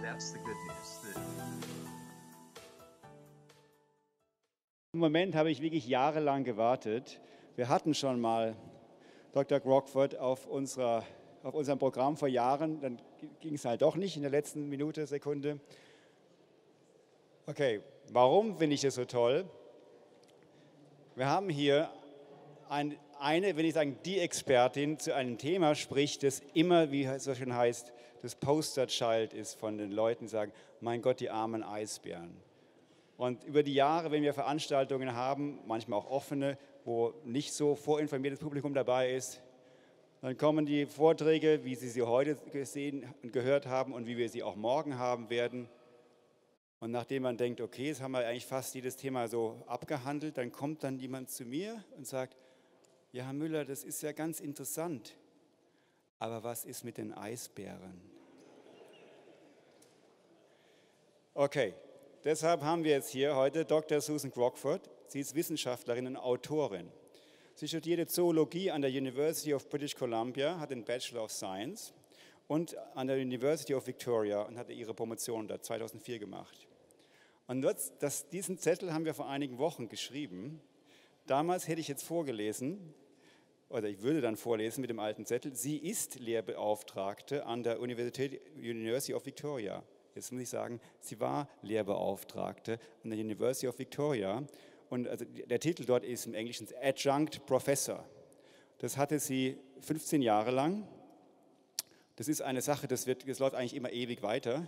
that's the good news. Im Moment habe ich wirklich jahrelang gewartet. Wir hatten schon mal Dr. Crockford auf unserem Programm vor Jahren, dann ging es halt doch nicht in der letzten Minute, Sekunde. Okay, warum finde ich das so toll? Wir haben hier eine, wenn ich sagen, die Expertin zu einem Thema spricht, das immer, wie es so schön heißt, das Posterchild ist von den Leuten, die sagen, mein Gott, die armen Eisbären. Und über die Jahre, wenn wir Veranstaltungen haben, manchmal auch offene, wo nicht so vorinformiertes Publikum dabei ist, dann kommen die Vorträge, wie Sie sie heute gesehen und gehört haben und wie wir sie auch morgen haben werden. Und nachdem man denkt, okay, jetzt haben wir eigentlich fast jedes Thema so abgehandelt, dann kommt dann jemand zu mir und sagt, ja, Herr Müller, das ist ja ganz interessant, aber was ist mit den Eisbären? Okay. Deshalb haben wir jetzt hier heute Dr. Susan Crockford. Sie ist Wissenschaftlerin und Autorin. Sie studierte Zoologie an der University of British Columbia, hat den Bachelor of Science und an der University of Victoria und hatte ihre Promotion da 2004 gemacht. Und diesen Zettel haben wir vor einigen Wochen geschrieben. Damals hätte ich jetzt vorgelesen, oder ich würde dann vorlesen mit dem alten Zettel, sie ist Lehrbeauftragte an der University of Victoria. Jetzt muss ich sagen, sie war Lehrbeauftragte an der University of Victoria und also der Titel dort ist im Englischen Adjunct Professor. Das hatte sie 15 Jahre lang. Das ist eine Sache, das läuft eigentlich immer ewig weiter,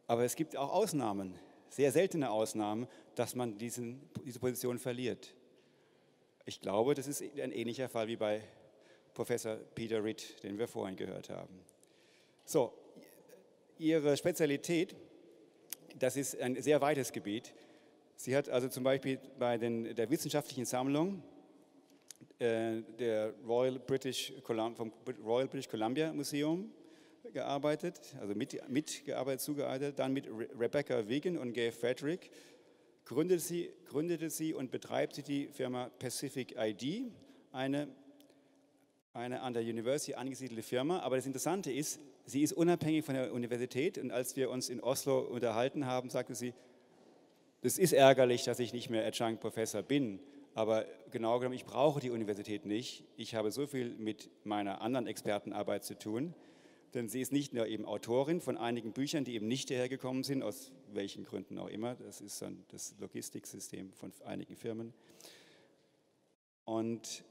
aber es gibt auch Ausnahmen, sehr seltene Ausnahmen, dass man diese Position verliert. Ich glaube, das ist ein ähnlicher Fall wie bei Professor Peter Ritt, den wir vorhin gehört haben. So. Ihre Spezialität, das ist ein sehr weites Gebiet. Sie hat also zum Beispiel bei der wissenschaftlichen Sammlung vom Royal British Columbia Museum gearbeitet, also mitgearbeitet, zugearbeitet, dann mit Rebecca Wiggin und Gay Frederick gründete sie und betreibt sie die Firma Pacific ID, eine an der University angesiedelte Firma, aber das Interessante ist, sie ist unabhängig von der Universität und als wir uns in Oslo unterhalten haben, sagte sie, es ist ärgerlich, dass ich nicht mehr Adjunct Professor bin, aber genau genommen, ich brauche die Universität nicht, ich habe so viel mit meiner anderen Expertenarbeit zu tun, denn sie ist nicht nur eben Autorin von einigen Büchern, die eben nicht hierher gekommen sind, aus welchen Gründen auch immer, das ist dann das Logistiksystem von einigen Firmen und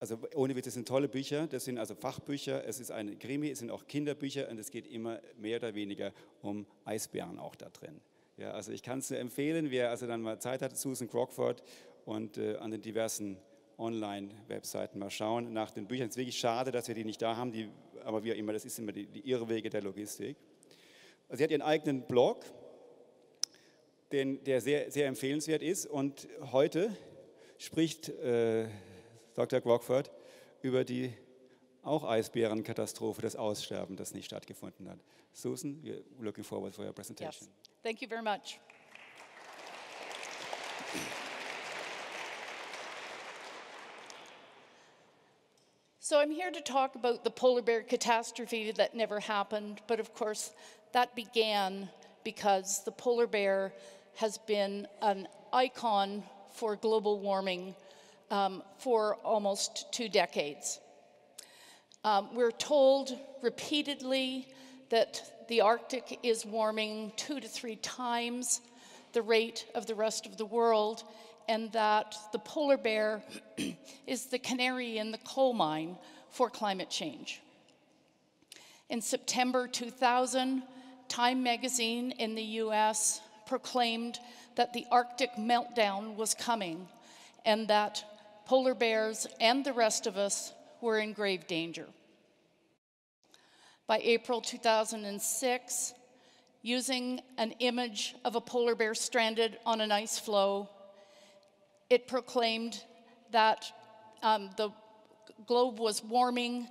also ohne Witz, das sind tolle Bücher, das sind also Fachbücher, es ist eine Krimi, es sind auch Kinderbücher und es geht immer mehr oder weniger um Eisbären auch da drin. Ja, also ich kann es nur empfehlen, wer also dann mal Zeit hat, Susan Crockford und an den diversen Online-Webseiten mal schauen nach den Büchern. Es ist wirklich schade, dass wir die nicht da haben, aber wie auch immer, das ist immer die Irrwege der Logistik. Also sie hat ihren eigenen Blog, der sehr, sehr empfehlenswert ist und heute spricht Dr. Crockford über die auch Eisbärenkatastrophe, das Aussterben, das nicht stattgefunden hat. Susan, we're looking forward for your presentation. Yes, thank you very much. So I'm here to talk about the polar bear catastrophe that never happened, but of course that began because the polar bear has been an icon for global warming for almost 2 decades. We're told repeatedly that the Arctic is warming 2 to 3 times the rate of the rest of the world, and that the polar bear is the canary in the coal mine for climate change. In September 2000, Time magazine in the US proclaimed that the Arctic meltdown was coming and that polar bears and the rest of us were in grave danger. By April 2006, using an image of a polar bear stranded on an ice floe, it proclaimed that the globe was warming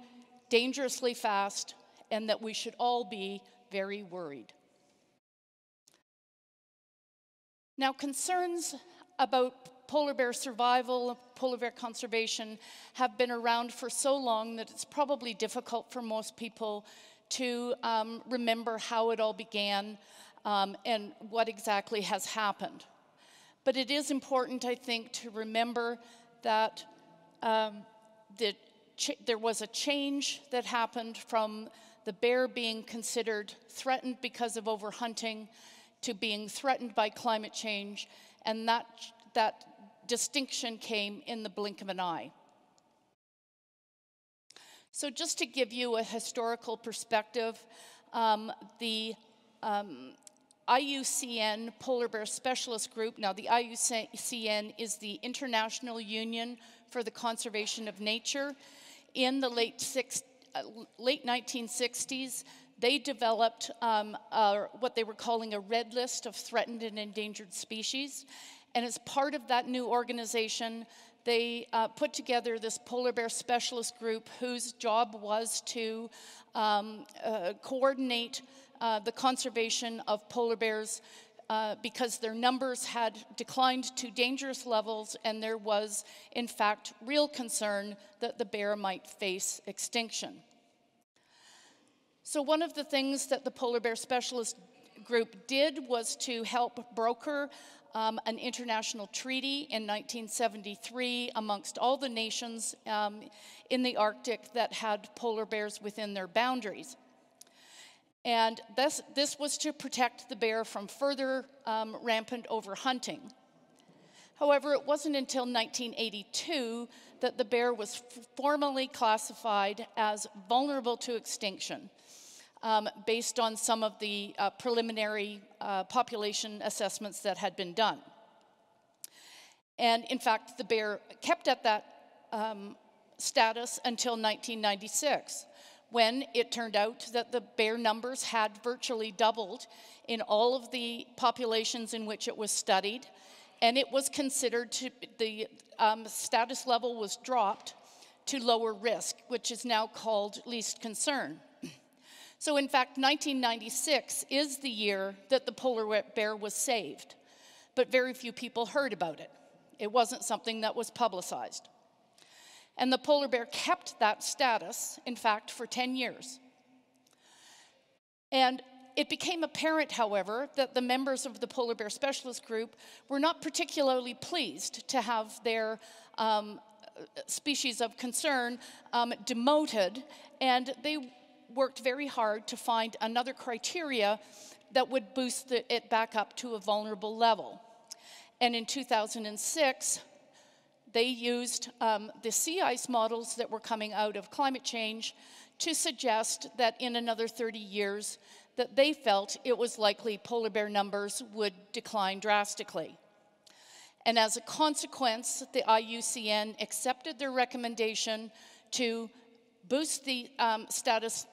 dangerously fast and that we should all be very worried. Now, concerns about polar bear survival, polar bear conservation have been around for so long that it's probably difficult for most people to remember how it all began and what exactly has happened. But it is important, I think, to remember that there was a change that happened from the bear being considered threatened because of overhunting to being threatened by climate change, and that distinction came in the blink of an eye. So just to give you a historical perspective, the IUCN Polar Bear Specialist Group, now the IUCN is the International Union for the Conservation of Nature. In the late 1960s, they developed what they were calling a red list of threatened and endangered species. And as part of that new organization, they put together this polar bear specialist group whose job was to coordinate the conservation of polar bears because their numbers had declined to dangerous levels, and there was, in fact, real concern that the bear might face extinction. So one of the things that the Polar Bear Specialist Group did was to help broker an international treaty in 1973 amongst all the nations in the Arctic that had polar bears within their boundaries. And this was to protect the bear from further rampant overhunting. However, it wasn't until 1982 that the bear was formally classified as vulnerable to extinction, based on some of the preliminary population assessments that had been done. And in fact, the bear kept at that status until 1996, when it turned out that the bear numbers had virtually doubled in all of the populations in which it was studied, and it was considered to, the status level was dropped to lower risk, which is now called least concern. So in fact, 1996 is the year that the polar bear was saved, but very few people heard about it. It wasn't something that was publicized. And the polar bear kept that status, in fact, for 10 years. And it became apparent, however, that the members of the Polar Bear Specialist Group were not particularly pleased to have their species of concern demoted, and they worked very hard to find another criteria that would boost it back up to a vulnerable level. And in 2006, they used the sea ice models that were coming out of climate change to suggest that in another 30 years, that they felt it was likely polar bear numbers would decline drastically. And as a consequence, the IUCN accepted their recommendation to boost the status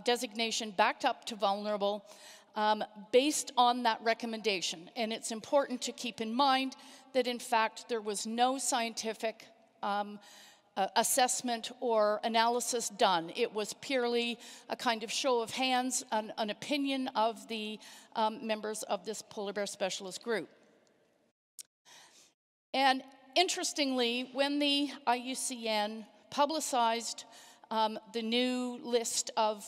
designation back up to vulnerable based on that recommendation. And it's important to keep in mind that in fact there was no scientific assessment or analysis done. It was purely a kind of show of hands, an opinion of the members of this polar bear specialist group. And interestingly, when the IUCN publicized the new list of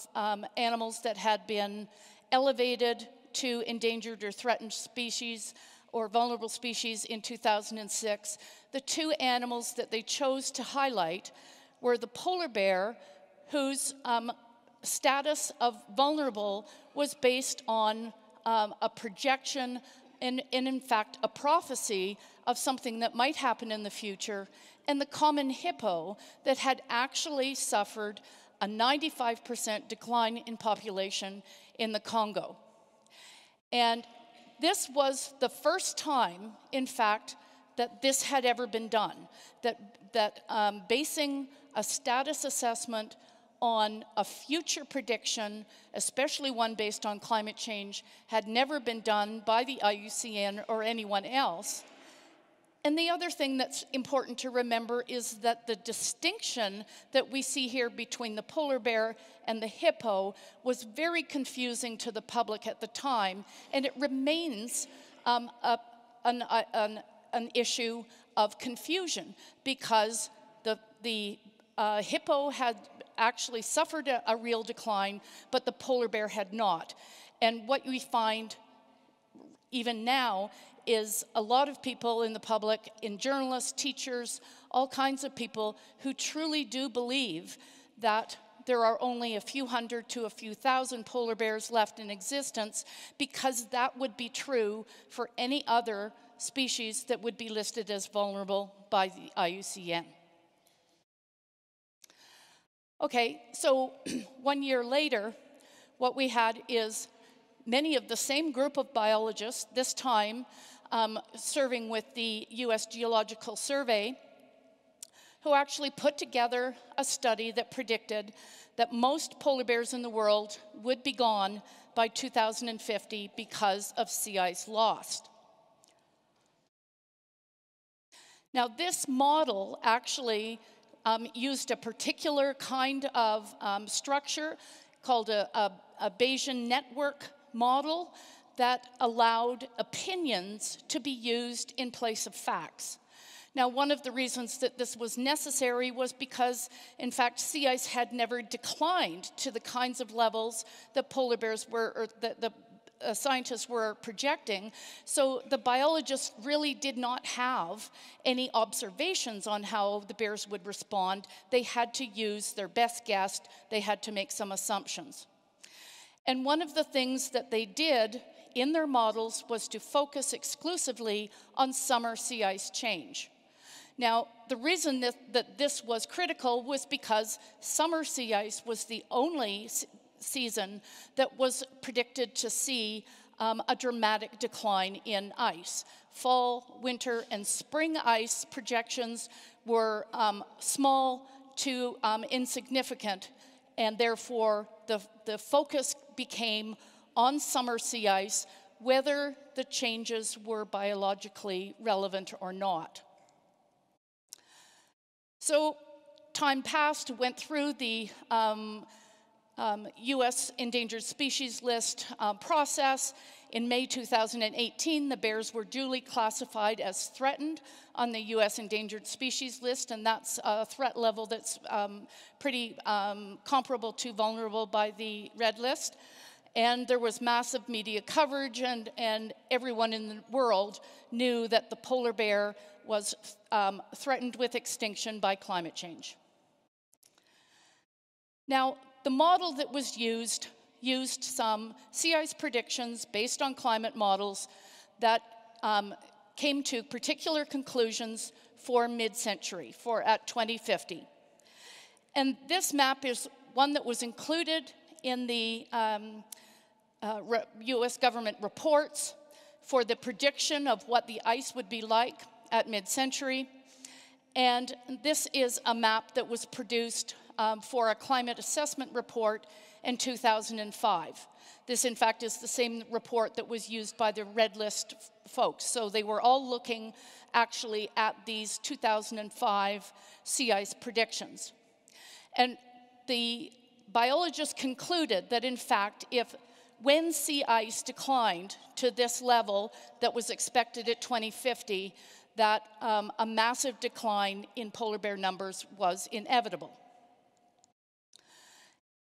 animals that had been elevated to endangered or threatened species or vulnerable species in 2006, the two animals that they chose to highlight were the polar bear, whose status of vulnerable was based on a projection and in fact a prophecy of something that might happen in the future, and the common hippo that had actually suffered a 95% decline in population in the Congo. And this was the first time, in fact, that this had ever been done, that basing a status assessment on a future prediction, especially one based on climate change, had never been done by the IUCN or anyone else. And the other thing that's important to remember is that the distinction that we see here between the polar bear and the hippo was very confusing to the public at the time, and it remains an issue of confusion because the hippo had actually suffered a real decline, but the polar bear had not. And what we find even now is a lot of people in the public, in journalists, teachers, all kinds of people who truly do believe that there are only a few hundred to a few thousand polar bears left in existence, because that would be true for any other species that would be listed as vulnerable by the IUCN. Okay, so 1 year later, what we had is many of the same group of biologists, this time serving with the US Geological Survey, who actually put together a study that predicted that most polar bears in the world would be gone by 2050 because of sea ice loss. Now, this model actually used a particular kind of structure called a Bayesian network model that allowed opinions to be used in place of facts. Now, one of the reasons that this was necessary was because, in fact, sea ice had never declined to the kinds of levels that polar bears were, or that the scientists were projecting. So the biologists really did not have any observations on how the bears would respond. They had to use their best guess. They had to make some assumptions. And one of the things that they did in their models was to focus exclusively on summer sea ice change. Now, the reason that this was critical was because summer sea ice was the only season that was predicted to see a dramatic decline in ice. Fall, winter, and spring ice projections were small to insignificant, and therefore the focus became on summer sea ice, whether the changes were biologically relevant or not. So time passed, went through the US Endangered Species List process. In May 2018, the bears were duly classified as threatened on the US Endangered Species List, and that's a threat level that's pretty comparable to vulnerable by the red list. And there was massive media coverage, and everyone in the world knew that the polar bear was threatened with extinction by climate change. Now, the model that was used some sea ice predictions based on climate models that came to particular conclusions for mid-century, at 2050. And this map is one that was included in the US government reports for the prediction of what the ice would be like at mid-century. And this is a map that was produced for a climate assessment report in 2005. This, in fact, is the same report that was used by the red list folks. So they were all looking actually at these 2005 sea ice predictions. And the biologists concluded that, in fact, when sea ice declined to this level that was expected at 2050, that a massive decline in polar bear numbers was inevitable.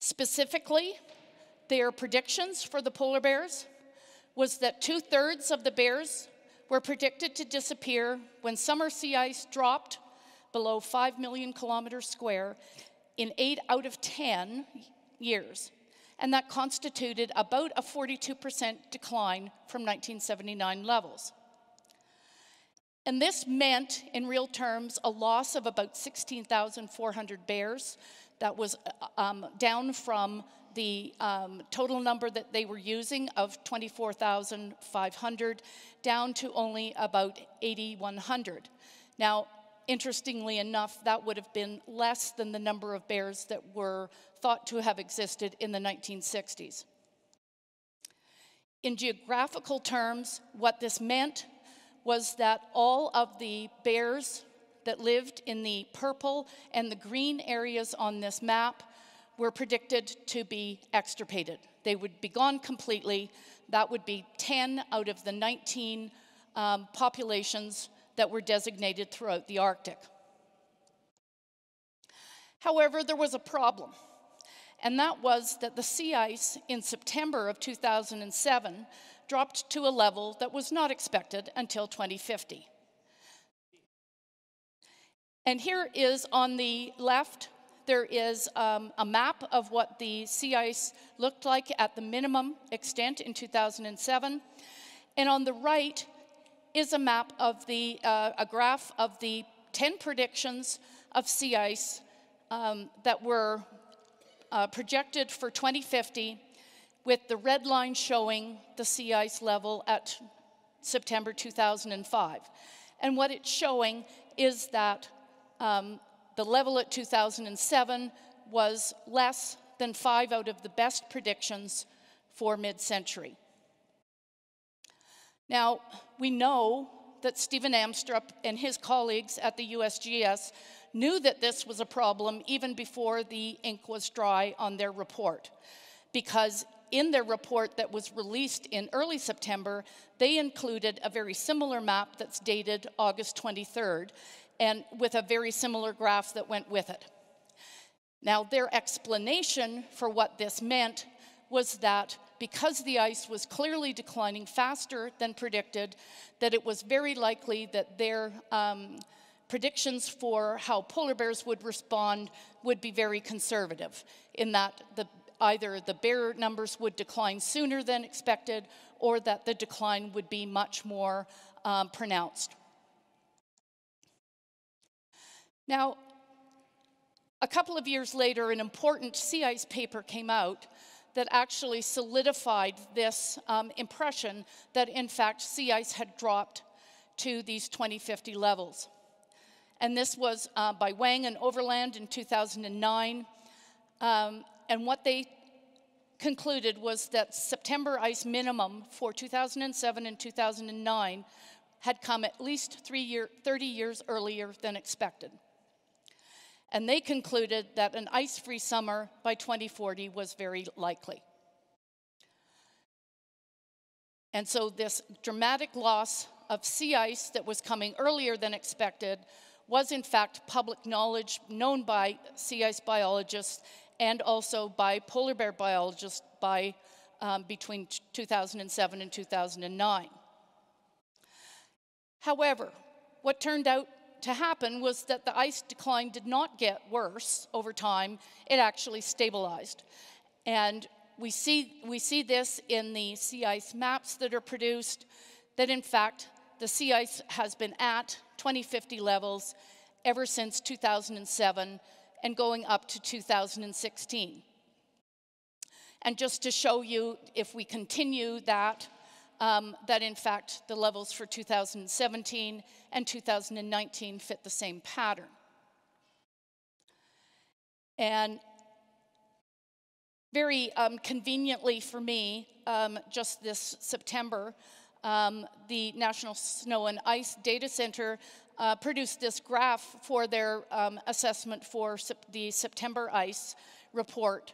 Specifically, their predictions for the polar bears was that 2/3 of the bears were predicted to disappear when summer sea ice dropped below 5 million kilometers square in 8 out of 10 years. And that constituted about a 42% decline from 1979 levels. And this meant, in real terms, a loss of about 16,400 bears. That was down from the total number that they were using of 24,500, down to only about 8,100. Now, interestingly enough, that would have been less than the number of bears that were thought to have existed in the 1960s. In geographical terms, what this meant was that all of the bears that lived in the purple and the green areas on this map were predicted to be extirpated. They would be gone completely. That would be 10 out of the 19 populations that were designated throughout the Arctic. However, there was a problem, and that was that the sea ice in September of 2007 dropped to a level that was not expected until 2050. And here is on the left, there is a map of what the sea ice looked like at the minimum extent in 2007. And on the right is a map of a graph of the 10 predictions of sea ice that were projected for 2050, with the red line showing the sea ice level at September 2005. And what it's showing is that the level at 2007 was less than 5 out of the best predictions for mid-century. Now, we know that Stephen Amstrup and his colleagues at the USGS knew that this was a problem even before the ink was dry on their report, because in their report that was released in early September, they included a very similar map that's dated August 23rd, and with a very similar graph that went with it. Now, their explanation for what this meant was that because the ice was clearly declining faster than predicted, that it was very likely that their predictions for how polar bears would respond would be very conservative, in that either the bear numbers would decline sooner than expected, or that the decline would be much more pronounced. Now, a couple of years later, an important sea ice paper came out that actually solidified this impression that, in fact, sea ice had dropped to these 2050 levels. And this was by Wang and Overland in 2009. And what they concluded was that September ice minimum for 2007 and 2009 had come at least 30 years earlier than expected. And they concluded that an ice-free summer by 2040 was very likely. And so this dramatic loss of sea ice that was coming earlier than expected was in fact public knowledge known by sea ice biologists and also by polar bear biologists by between 2007 and 2009. However, what turned out to happen was that the ice decline did not get worse over time, it actually stabilized. And we see this in the sea ice maps that are produced, that in fact the sea ice has been at 2050 levels ever since 2007 and going up to 2016. And just to show you, if we continue that, that in fact the levels for 2017 and 2019 fit the same pattern. And very conveniently for me, just this September, the National Snow and Ice Data Center produced this graph for their assessment for the September ice report.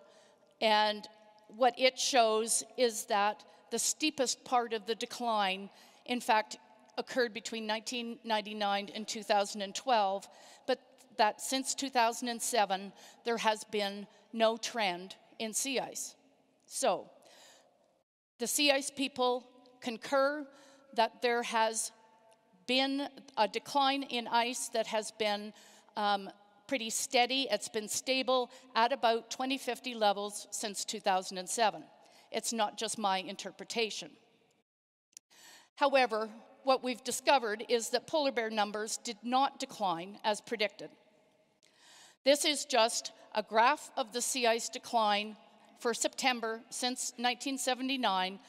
And what it shows is that the steepest part of the decline, in fact, occurred between 1999 and 2012, but that since 2007, there has been no trend in sea ice. So, the sea ice people concur that there has been a decline in ice that has been pretty steady. It's been stable at about 2050 levels since 2007. It's not just my interpretation. However, what we've discovered is that polar bear numbers did not decline as predicted. This is just a graph of the sea ice decline for September since 1979.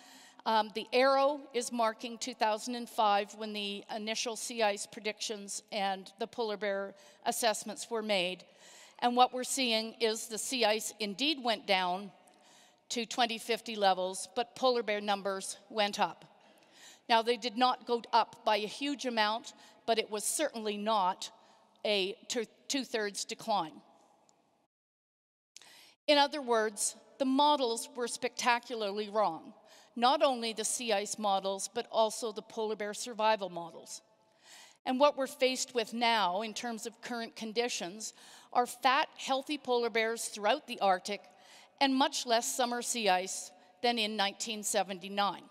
The arrow is marking 2005 when the initial sea ice predictions and the polar bear assessments were made. And what we're seeing is the sea ice indeed went down to 2050 levels, but polar bear numbers went up. Now, they did not go up by a huge amount, but it was certainly not a two-thirds decline. In other words, the models were spectacularly wrong. Not only the sea ice models, but also the polar bear survival models. And what we're faced with now in terms of current conditions are fat, healthy polar bears throughout the Arctic and much less summer sea ice than in 1979.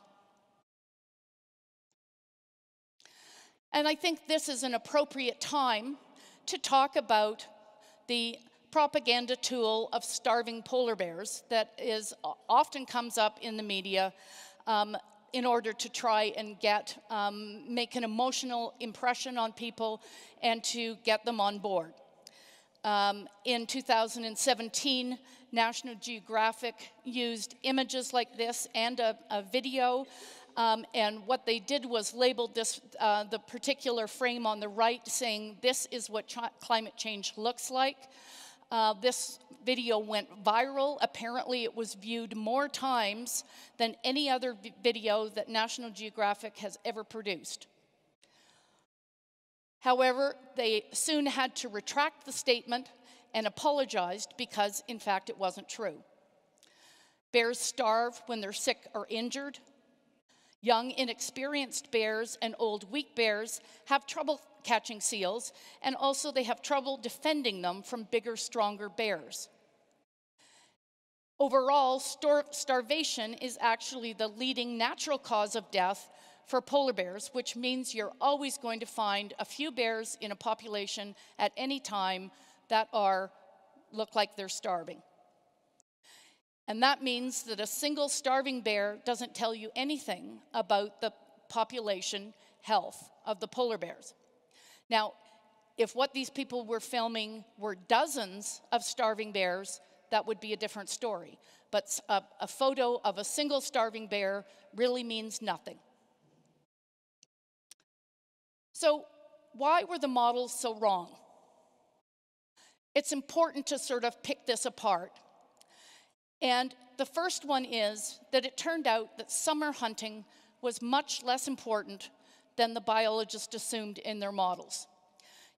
And I think this is an appropriate time to talk about the propaganda tool of starving polar bears that often comes up in the media in order to try and make an emotional impression on people and to get them on board. In 2017, National Geographic used images like this and a video, and what they did was labeled this, the particular frame on the right, saying this is what climate change looks like. This video went viral. Apparently, it was viewed more times than any other video that National Geographic has ever produced. However, they soon had to retract the statement and apologized because, in fact, it wasn't true. Bears starve when they're sick or injured. Young, inexperienced bears and old, weak bears have trouble catching seals, and also they have trouble defending them from bigger, stronger bears. Overall, starvation is actually the leading natural cause of death for polar bears, which means you're always going to find a few bears in a population at any time that look like they're starving. And that means that a single starving bear doesn't tell you anything about the population health of the polar bears. Now, if what these people were filming were dozens of starving bears, that would be a different story. But a photo of a single starving bear really means nothing. So why were the models so wrong? It's important to sort of pick this apart. And the first one is that it turned out that summer hunting was much less important than the biologists assumed in their models.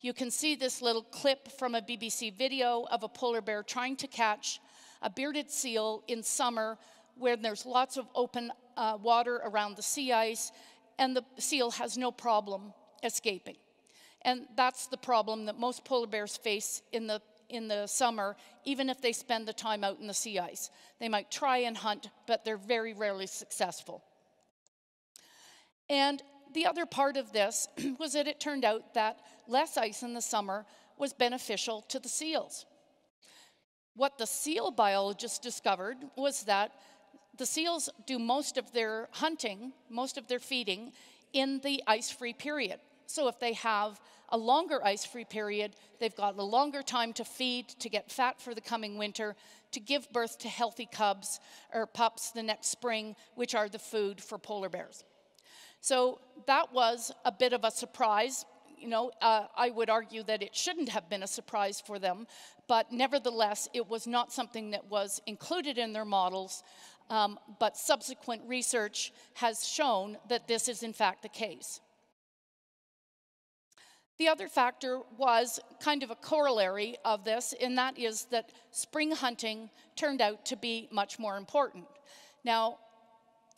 You can see this little clip from a BBC video of a polar bear trying to catch a bearded seal in summer where there's lots of open water around the sea ice, and the seal has no problem escaping. And that's the problem that most polar bears face in the summer, even if they spend the time out in the sea ice. They might try and hunt, but they're very rarely successful. And the other part of this was that it turned out that less ice in the summer was beneficial to the seals. What the seal biologists discovered was that the seals do most of their hunting, most of their feeding, in the ice-free period. So if they have a longer ice-free period, they've got a longer time to feed, to get fat for the coming winter, to give birth to healthy cubs or pups the next spring, which are the food for polar bears. So that was a bit of a surprise. You know, I would argue that it shouldn't have been a surprise for them, but nevertheless, it was not something that was included in their models, but subsequent research has shown that this is in fact the case. The other factor was kind of a corollary of this, and that is that spring hunting turned out to be much more important. Now,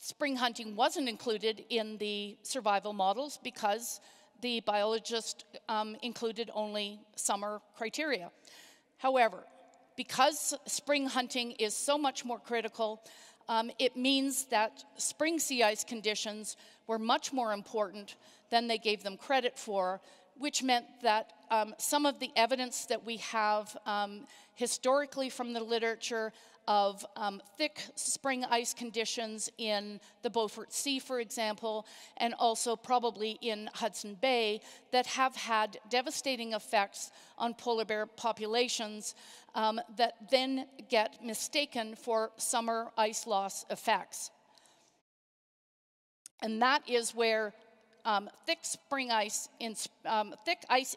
spring hunting wasn't included in the survival models because the biologist included only summer criteria. However, because spring hunting is so much more critical, it means that spring sea ice conditions were much more important than they gave them credit for, which meant that some of the evidence that we have historically from the literature of thick spring ice conditions in the Beaufort Sea, for example, and also probably in Hudson Bay, that have had devastating effects on polar bear populations that then get mistaken for summer ice loss effects. And that is where thick ice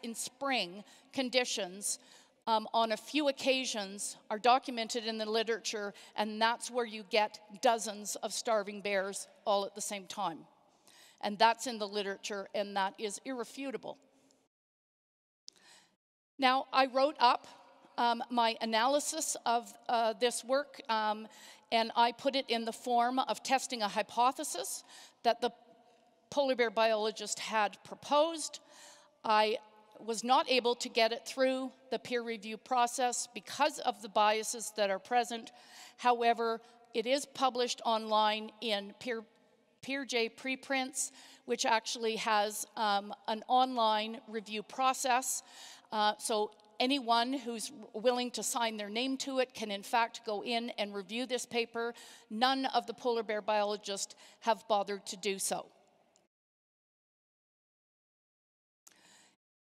in spring conditions on a few occasions are documented in the literature, and that's where you get dozens of starving bears all at the same time. And that's in the literature, and that is irrefutable. Now, I wrote up my analysis of this work, and I put it in the form of testing a hypothesis that the polar bear biologist had proposed. I was not able to get it through the peer review process because of the biases that are present. However, it is published online in PeerJ preprints, which actually has an online review process. So anyone who's willing to sign their name to it can in fact go in and review this paper. None of the polar bear biologists have bothered to do so.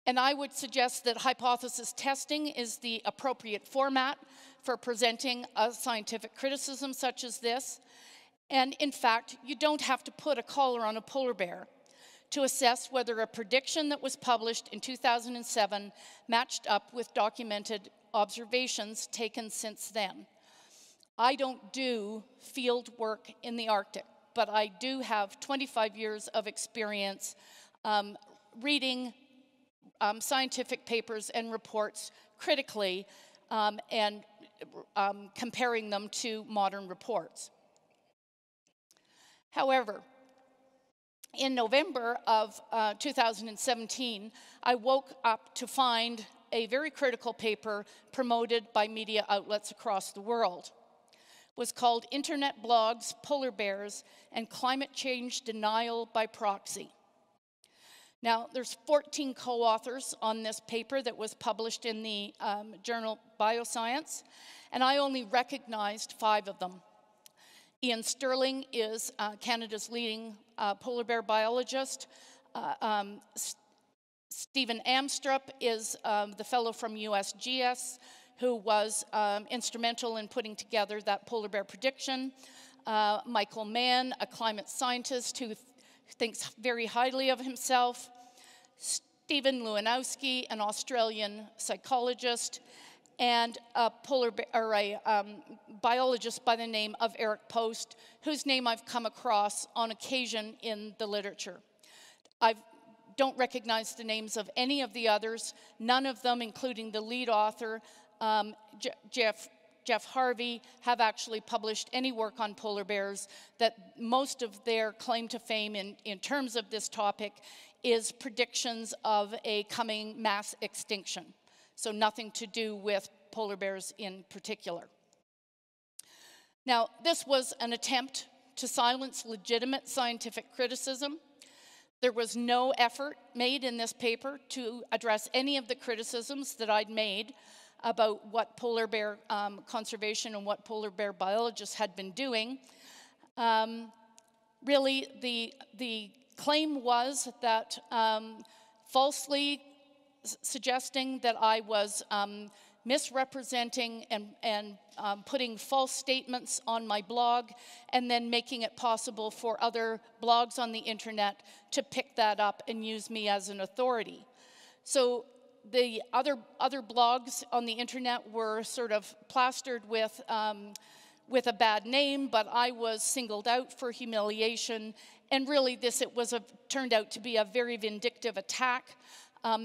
And I would suggest that hypothesis testing is the appropriate format for presenting a scientific criticism such as this. And in fact, you don't have to put a collar on a polar bear to assess whether a prediction that was published in 2007 matched up with documented observations taken since then. I don't do field work in the Arctic, but I do have 25 years of experience reading scientific papers and reports critically and comparing them to modern reports. However, in November of 2017, I woke up to find a very critical paper promoted by media outlets across the world. It was called Internet Blogs, Polar Bears, and Climate Change Denial by Proxy. Now, there's 14 co-authors on this paper that was published in the journal Bioscience, and I only recognized 5 of them. Ian Sterling is Canada's leading polar bear biologist. Stephen Amstrup is the fellow from USGS who was instrumental in putting together that polar bear prediction. Michael Mann, a climate scientist who thinks very highly of himself. Stephen Lewanowski, an Australian psychologist, and a biologist by the name of Eric Post, whose name I've come across on occasion in the literature. I don't recognize the names of any of the others. None of them, including the lead author, Jeff Harvey, have actually published any work on polar bears. That most of their claim to fame in terms of this topic is predictions of a coming mass extinction. So nothing to do with polar bears in particular. Now, this was an attempt to silence legitimate scientific criticism. There was no effort made in this paper to address any of the criticisms that I'd made about what polar bear conservation and what polar bear biologists had been doing. Really, the claim was that falsely suggesting that I was misrepresenting and putting false statements on my blog and then making it possible for other blogs on the internet to pick that up and use me as an authority. So the other blogs on the internet were sort of plastered with a bad name, but I was singled out for humiliation. And really turned out to be a very vindictive attack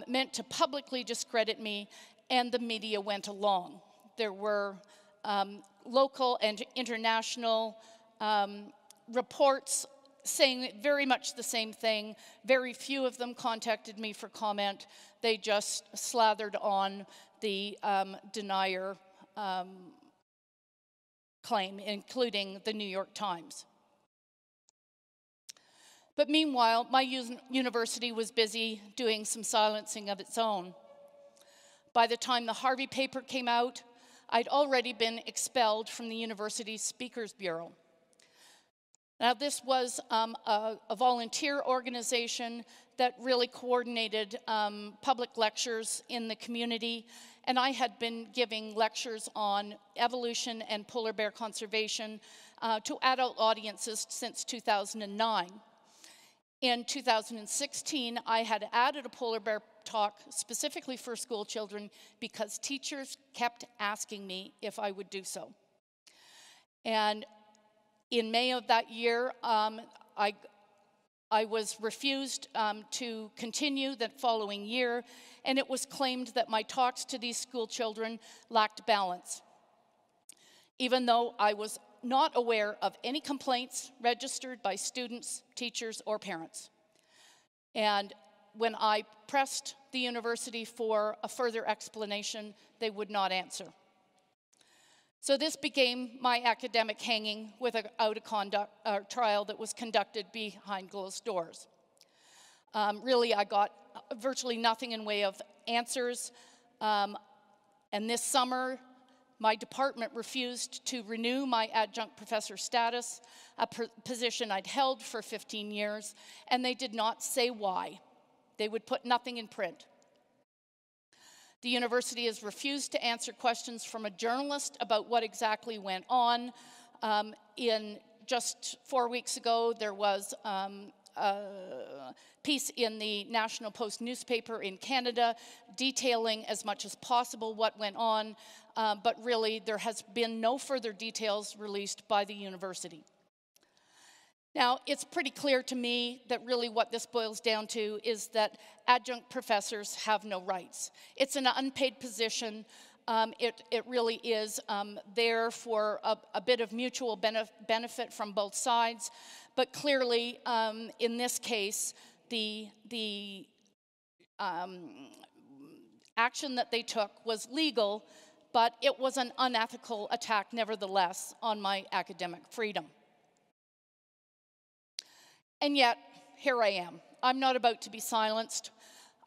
meant to publicly discredit me, and the media went along. There were local and international reports saying very much the same thing. Very few of them contacted me for comment. They just slathered on the denier claim, including the New York Times. But meanwhile, my university was busy doing some silencing of its own. By the time the Harvey paper came out, I'd already been expelled from the university's Speakers Bureau. Now, this was a volunteer organization that really coordinated public lectures in the community, and I had been giving lectures on evolution and polar bear conservation to adult audiences since 2009. In 2016, I had added a polar bear talk specifically for school children because teachers kept asking me if I would do so. And in May of that year, I was refused to continue the following year, and it was claimed that my talks to these school children lacked balance, even though I was not aware of any complaints registered by students, teachers, or parents. And when I pressed the university for a further explanation, they would not answer. So this became my academic hanging without a trial that was conducted behind closed doors. Really, I got virtually nothing in way of answers. And this summer, my department refused to renew my adjunct professor status, a position I'd held for 15 years, and they did not say why. They would put nothing in print. The university has refused to answer questions from a journalist about what exactly went on. Just 4 weeks ago, there was a piece in the National Post newspaper in Canada detailing as much as possible what went on, but really there has been no further details released by the university. Now, it's pretty clear to me that really what this boils down to is that adjunct professors have no rights. It's an unpaid position. It really is there for a bit of mutual benefit from both sides. But clearly, in this case, the action that they took was legal, but it was an unethical attack, nevertheless, on my academic freedom. And yet, here I am. I'm not about to be silenced.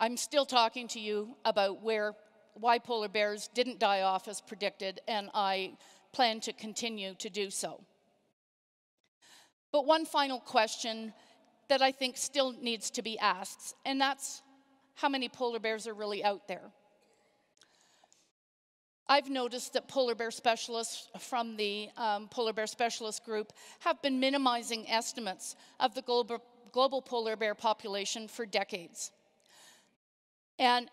I'm still talking to you about why polar bears didn't die off as predicted, and I plan to continue to do so. But one final question that I think still needs to be asked, and that's how many polar bears are really out there? I've noticed that polar bear specialists from the Polar Bear Specialist Group have been minimizing estimates of the global polar bear population for decades. And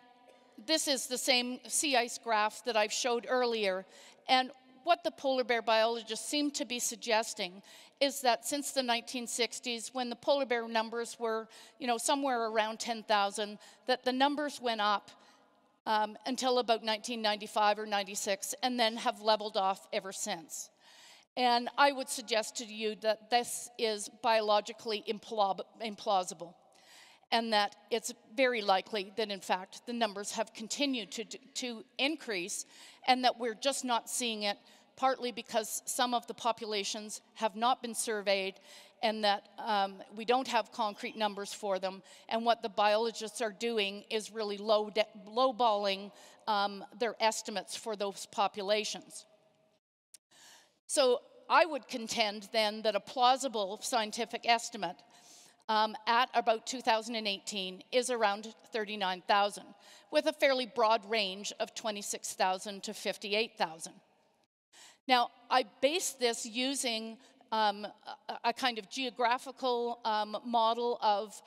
this is the same sea ice graph that I've showed earlier. And what the polar bear biologists seem to be suggesting is that since the 1960s, when the polar bear numbers were, somewhere around 10,000, that the numbers went up until about 1995 or 96, and then have leveled off ever since. And I would suggest to you that this is biologically implausible, and that it's very likely that, in fact, the numbers have continued to increase, and that we're just not seeing it, partly because some of the populations have not been surveyed, and that we don't have concrete numbers for them. And what the biologists are doing is really lowballing their estimates for those populations. So I would contend then that a plausible scientific estimate at about 2018 is around 39,000, with a fairly broad range of 26,000 to 58,000. Now, I base this using a kind of geographical model of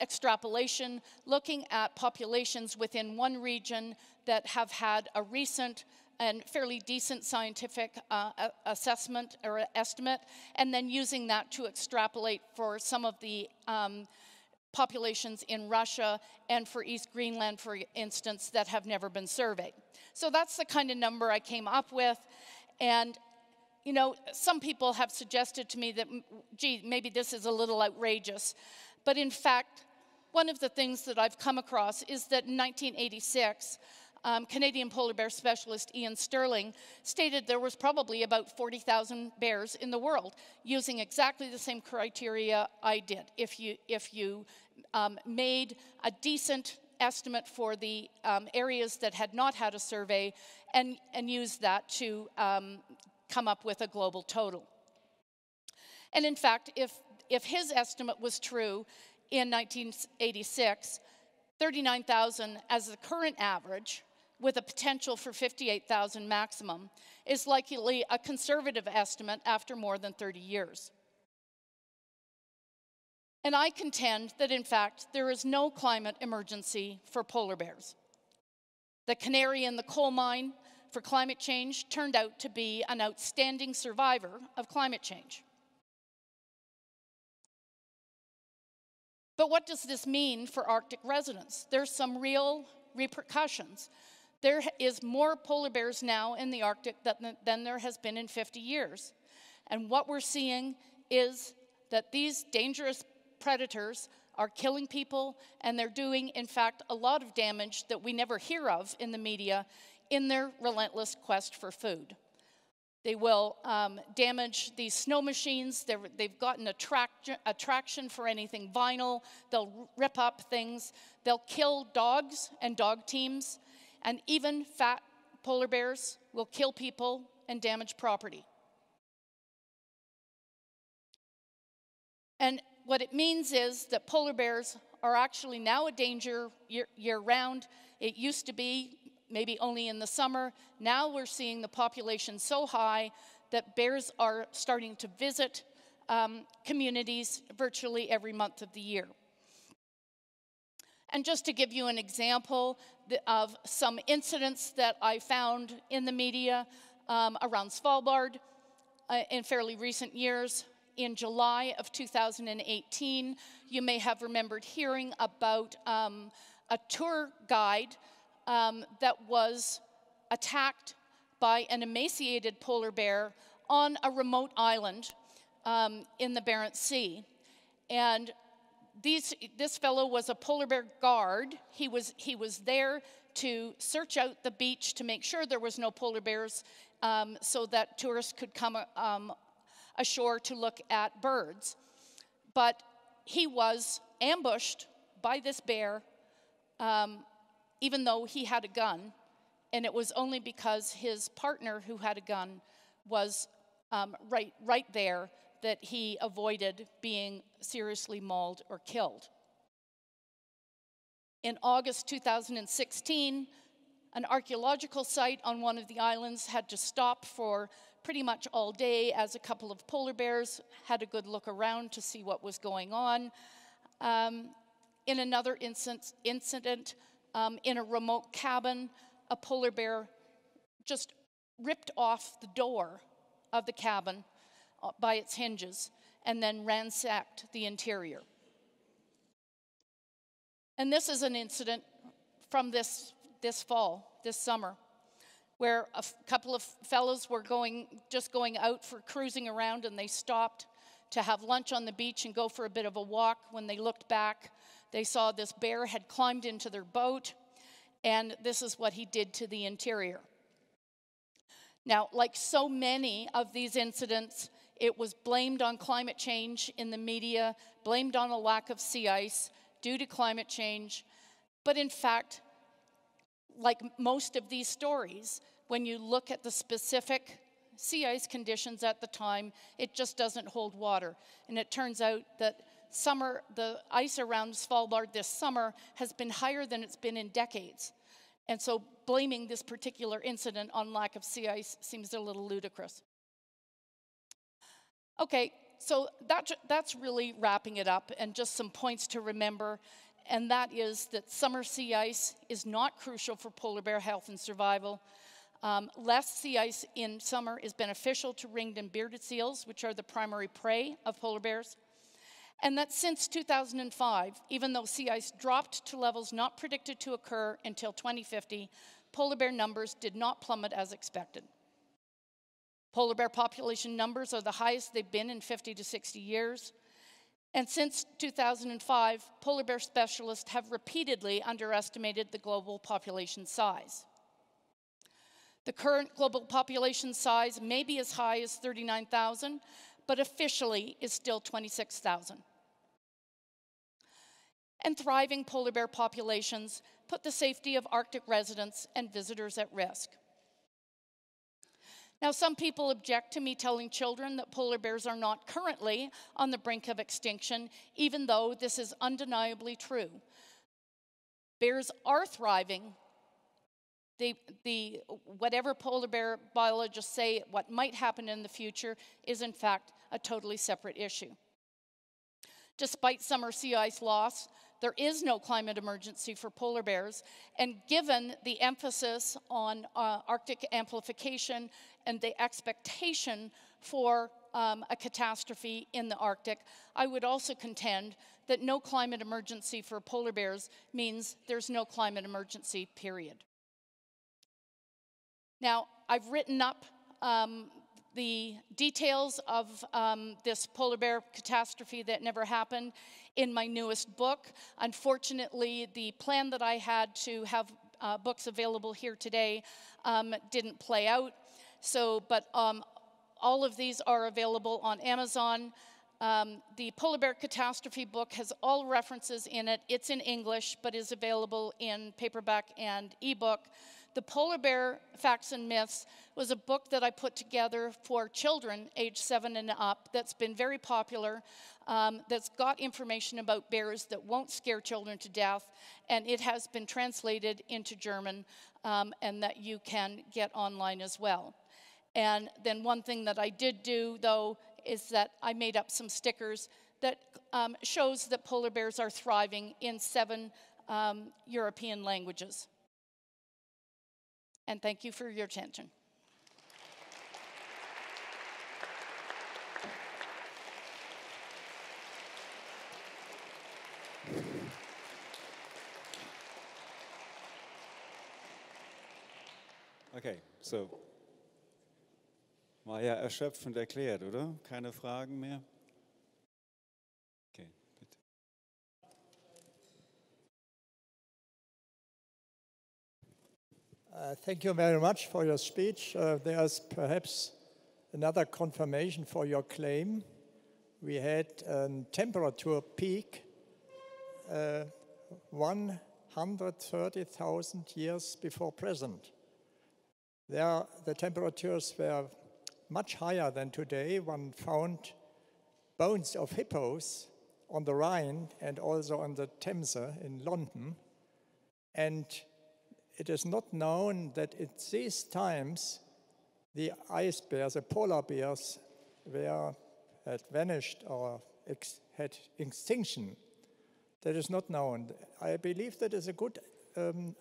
extrapolation, looking at populations within one region that have had a recent and fairly decent scientific assessment or estimate, and then using that to extrapolate for some of the populations in Russia and for East Greenland, for instance, that have never been surveyed. So that's the kind of number I came up with. And some people have suggested to me that, gee, maybe this is a little outrageous. But in fact, one of the things that I've come across is that in 1986, Canadian polar bear specialist Ian Sterling stated there was probably about 40,000 bears in the world, using exactly the same criteria I did. If you made a decent estimate for the areas that had not had a survey and used that to come up with a global total. And in fact, if his estimate was true in 1986, 39,000 as the current average, with a potential for 58,000 maximum, is likely a conservative estimate after more than 30 years. And I contend that, in fact, there is no climate emergency for polar bears. The canary in the coal mine for climate change turned out to be an outstanding survivor of climate change. But what does this mean for Arctic residents? There's some real repercussions. There is more polar bears now in the Arctic than there has been in 50 years. And what we're seeing is that these dangerous predators are killing people, and they're doing, in fact, a lot of damage that we never hear of in the media in their relentless quest for food. They will damage these snow machines. They've gotten attraction for anything vinyl. They'll rip up things. They'll kill dogs and dog teams. And even fat polar bears will kill people and damage property. And what it means is that polar bears are actually now a danger year-round. It used to be maybe only in the summer. Now we're seeing the population so high that bears are starting to visit communities virtually every month of the year. And just to give you an example of some incidents that I found in the media around Svalbard in fairly recent years, in July of 2018, you may have remembered hearing about a tour guide that was attacked by an emaciated polar bear on a remote island in the Barents Sea. And this fellow was a polar bear guard. He was there to search out the beach to make sure there was no polar bears so that tourists could come ashore to look at birds. But he was ambushed by this bear even though he had a gun, and it was only because his partner who had a gun was right there that he avoided being seriously mauled or killed. In August 2016, an archaeological site on one of the islands had to stop for pretty much all day as a couple of polar bears had a good look around to see what was going on. In another incident, in a remote cabin, a polar bear just ripped off the door of the cabin by its hinges and then ransacked the interior. And this is an incident from this summer, where a couple of fellows were just going out for cruising around, and they stopped to have lunch on the beach and go for a bit of a walk. When they looked back, they saw this bear had climbed into their boat, and this is what he did to the interior. Now, like so many of these incidents, it was blamed on climate change in the media, blamed on a lack of sea ice due to climate change. But in fact, like most of these stories, when you look at the specific sea ice conditions at the time, it just doesn't hold water. And it turns out that the ice around Svalbard this summer has been higher than it's been in decades. And so blaming this particular incident on lack of sea ice seems a little ludicrous. Okay, so that's really wrapping it up, and just some points to remember. And that is that summer sea ice is not crucial for polar bear health and survival. Less sea ice in summer is beneficial to ringed and bearded seals, which are the primary prey of polar bears. And that since 2005, even though sea ice dropped to levels not predicted to occur until 2050, polar bear numbers did not plummet as expected. Polar bear population numbers are the highest they've been in 50 to 60 years. And since 2005, polar bear specialists have repeatedly underestimated the global population size. The current global population size may be as high as 39,000, but officially is still 26,000. And thriving polar bear populations put the safety of Arctic residents and visitors at risk. Now, some people object to me telling children that polar bears are not currently on the brink of extinction, even though this is undeniably true. Bears are thriving. Whatever polar bear biologists say what might happen in the future is in fact a totally separate issue. Despite summer sea ice loss, there is no climate emergency for polar bears, and given the emphasis on Arctic amplification and the expectation for a catastrophe in the Arctic, I would also contend that no climate emergency for polar bears means there's no climate emergency, period. Now, I've written up the details of this polar bear catastrophe that never happened in my newest book. Unfortunately, the plan that I had to have books available here today didn't play out. So, but all of these are available on Amazon. The Polar Bear Catastrophe book has all references in it. It's in English, but is available in paperback and ebook. The Polar Bear Facts and Myths was a book that I put together for children age 7 and up that's been very popular, that's got information about bears that won't scare children to death, and it has been translated into German, and that you can get online as well. And then one thing that I did do, though, is that I made up some stickers that shows that polar bears are thriving in 7 European languages. And thank you for your attention. Okay, so war ja erschöpfend erklärt, oder? Keine Fragen mehr? Okay, bitte. Thank you very much for your speech. There's perhaps another confirmation for your claim. We had a temperature peak 130,000 years before present. There, the temperatures were much higher than today. One found bones of hippos on the Rhine and also on the Thames in London. And it is not known that at these times the ice bears, the polar bears, had vanished or had extinction. That is not known. I believe that is a good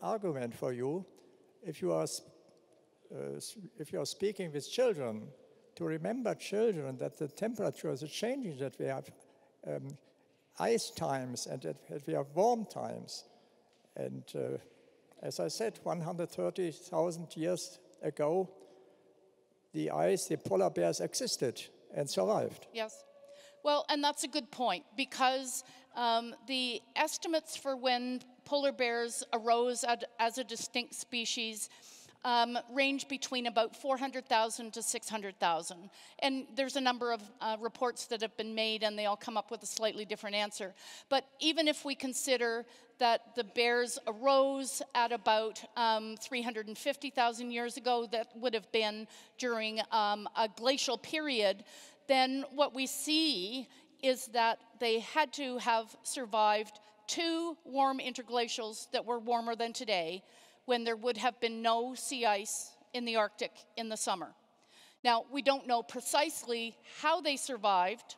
argument for you if you are speaking with children, to remember children that the temperatures are changing, that we have ice times and that we have warm times. And as I said, 130,000 years ago, the polar bears existed and survived. Yes. Well, and that's a good point, because the estimates for when polar bears arose as a distinct species range between about 400,000 to 600,000. And there's a number of reports that have been made, and they all come up with a slightly different answer. But even if we consider that the bears arose at about 350,000 years ago, that would have been during a glacial period, then what we see is that they had to have survived 2 warm interglacials that were warmer than today, when there would have been no sea ice in the Arctic in the summer. Now, we don't know precisely how they survived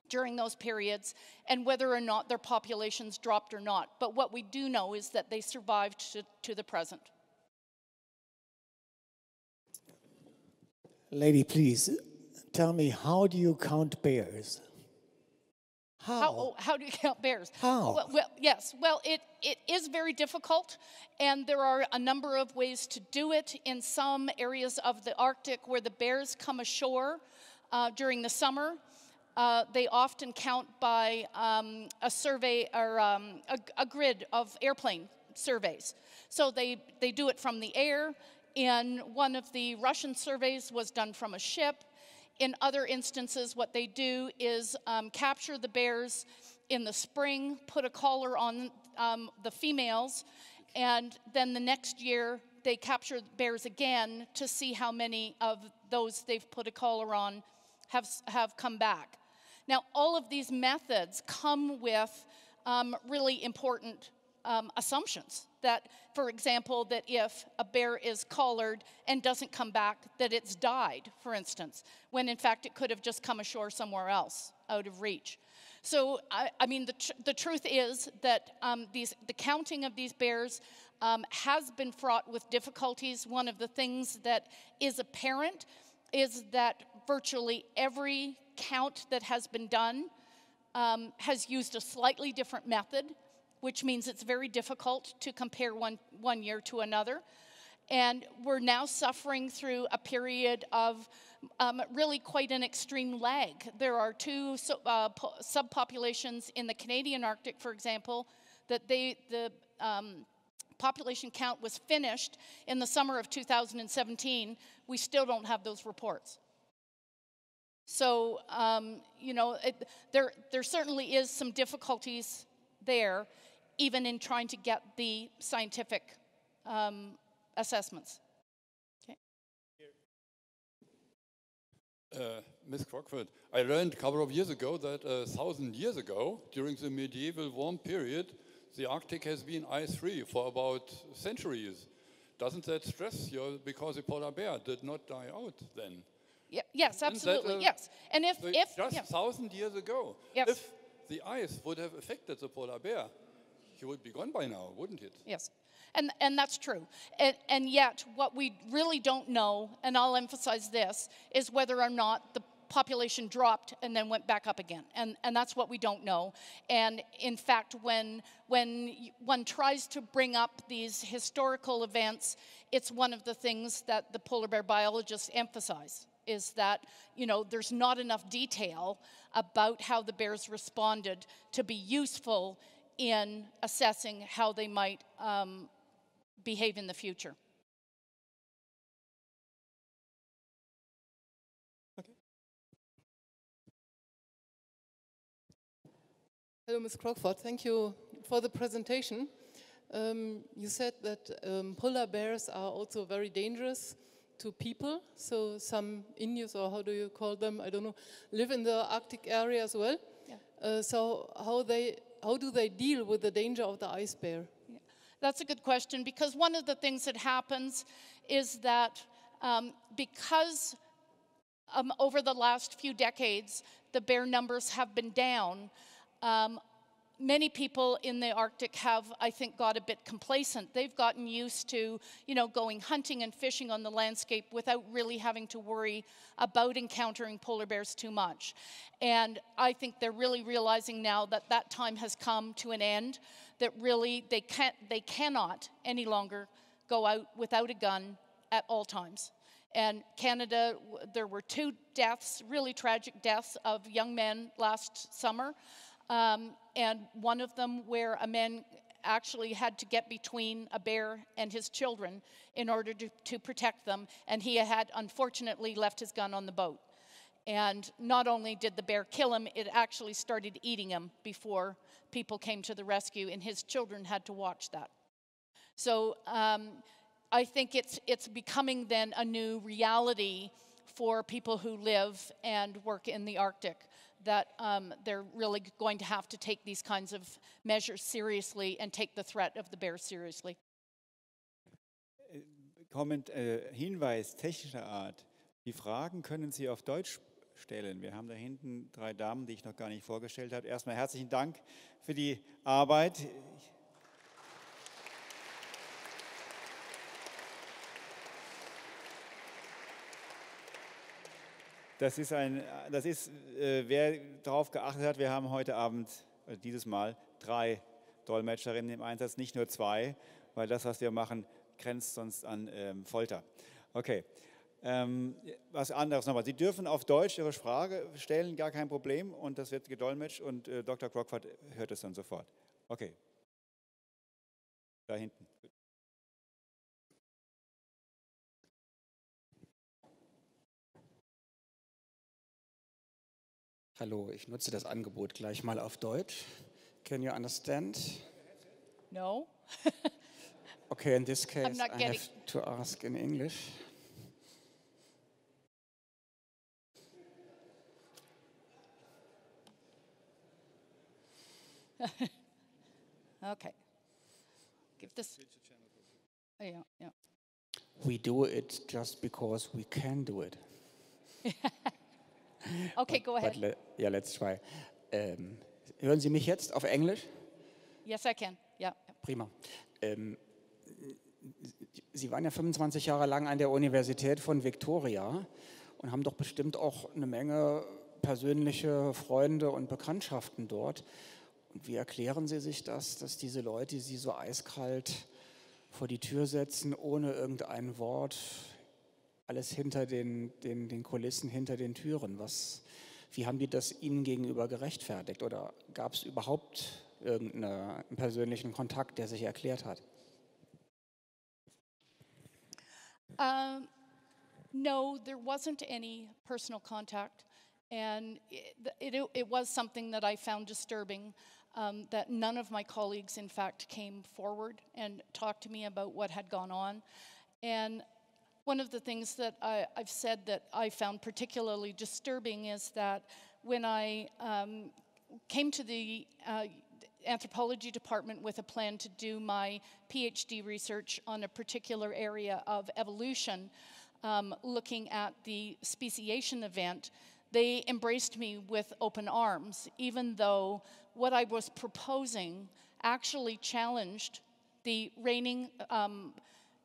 during those periods and whether or not their populations dropped or not. But what we do know is that they survived to the present. Lady, please, tell me, how do you count bears? How do you count bears? How? Well, yes. Well, it is very difficult, and there are a number of ways to do it. In some areas of the Arctic where the bears come ashore during the summer, they often count by a survey or a grid of airplane surveys. So they do it from the air. In one of the Russian surveys was done from a ship. In other instances, what they do is capture the bears in the spring, put a collar on the females, and then the next year they capture bears again to see how many of those they've put a collar on have come back. Now, all of these methods come with really important assumptions. That, for example, that if a bear is collared and doesn't come back, that it's died, for instance, when in fact it could have just come ashore somewhere else, out of reach. So, I mean, the truth is that the counting of these bears has been fraught with difficulties. One of the things that is apparent is that virtually every count that has been done has used a slightly different method, which means it's very difficult to compare one year to another. And we're now suffering through a period of really quite an extreme lag. There are two subpopulations in the Canadian Arctic, for example, that the population count was finished in the summer of 2017. We still don't have those reports. So, you know, there certainly is some difficulties there, even in trying to get the scientific assessments. Okay. Ms. Crockford, I learned a couple of years ago that 1,000 years ago, during the medieval warm period, the Arctic has been ice-free for about centuries. Doesn't that stress you, because the polar bear did not die out then? Yeah, yes, absolutely, yes. And if just yeah. 1,000 years ago, yes. if the ice would have affected the polar bear, he would be gone by now, wouldn't it? Yes, and that's true. And yet, what we really don't know, and I'll emphasize this, is whether or not the population dropped and then went back up again. And that's what we don't know. And in fact, when one tries to bring up these historical events, it's one of the things that the polar bear biologists emphasize, is that, you know, there's not enough detail about how the bears responded to be useful in assessing how they might behave in the future. Okay. Hello, Ms. Crockford. Thank you for the presentation. You said that polar bears are also very dangerous to people. So some Inuits, or how do you call them, I don't know, live in the Arctic area as well. Yeah. So how do they deal with the danger of the ice bear? Yeah. That's a good question, because one of the things that happens is that because over the last few decades the bear numbers have been down, many people in the Arctic have, I think, got a bit complacent. They've gotten used to, you know, going hunting and fishing on the landscape without really having to worry about encountering polar bears too much. And I think they're really realizing now that that time has come to an end, that really they cannot any longer go out without a gun at all times. And Canada, there were 2 deaths, really tragic deaths of young men last summer. And one of them where a man actually had to get between a bear and his children in order to protect them, and he had unfortunately left his gun on the boat. And not only did the bear kill him, it actually started eating him before people came to the rescue, and his children had to watch that. So I think it's becoming then a new reality for people who live and work in the Arctic, that they're really going to have to take these kinds of measures seriously and take the threat of the bear seriously. Hinweis technischer Art. Die Fragen können Sie auf Deutsch stellen. Wir haben da hinten 3 Damen, die ich noch gar nicht vorgestellt habe. Erstmal herzlichen Dank für die Arbeit. Wer darauf geachtet hat, wir haben heute Abend, dieses Mal, 3 Dolmetscherinnen im Einsatz, nicht nur 2, weil das, was wir machen, grenzt sonst an Folter. Okay, was anderes nochmal. Sie dürfen auf Deutsch Ihre Frage stellen, gar kein Problem, und das wird gedolmetscht und Dr. Crockford hört es dann sofort. Okay, da hinten. Hallo, ich nutze das Angebot gleich mal auf Deutsch. Can you understand? No. Okay, in this case I have to ask in English. Okay. Give this. Oh, yeah. We do it just because we can do it. Okay, go ahead. Let's try. Hören Sie mich jetzt auf Englisch? Yes, I can. Yeah. Prima. Sie waren ja 25 Jahre lang an der Universität von Victoria und haben doch bestimmt auch eine Menge persönliche Freunde und Bekanntschaften dort. Und wie erklären Sie sich das, dass diese Leute Sie so eiskalt vor die Tür setzen, ohne irgendein Wort, alles hinter den Kulissen, hinter den Türen. Wie haben die das Ihnen gegenüber gerechtfertigt? Oder gab es überhaupt irgendeinen persönlichen Kontakt, der sich erklärt hat? No, there wasn't any personal contact. And it was something that I found disturbing, that none of my colleagues, in fact, came forward and talked to me about what had gone on. And one of the things that I've said that I found particularly disturbing is that when I came to the anthropology department with a plan to do my PhD research on a particular area of evolution, looking at the speciation event, they embraced me with open arms, even though what I was proposing actually challenged the reigning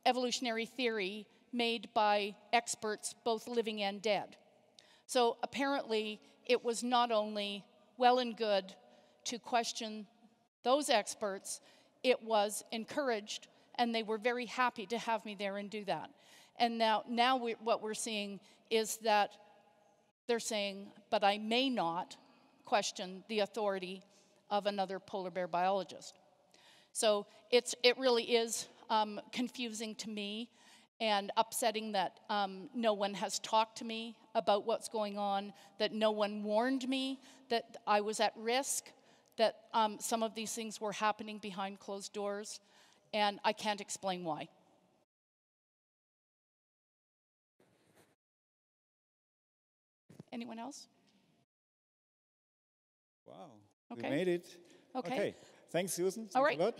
evolutionary theory made by experts, both living and dead. So apparently, it was not only well and good to question those experts, it was encouraged, and they were very happy to have me there and do that. And now what we're seeing is that they're saying, but I may not question the authority of another polar bear biologist. So it really is confusing to me and upsetting that no one has talked to me about what's going on, that no one warned me that I was at risk, that some of these things were happening behind closed doors, and I can't explain why. Anyone else? Wow, Okay. we made it. Okay. Thanks, Susan. All Thanks right. a lot.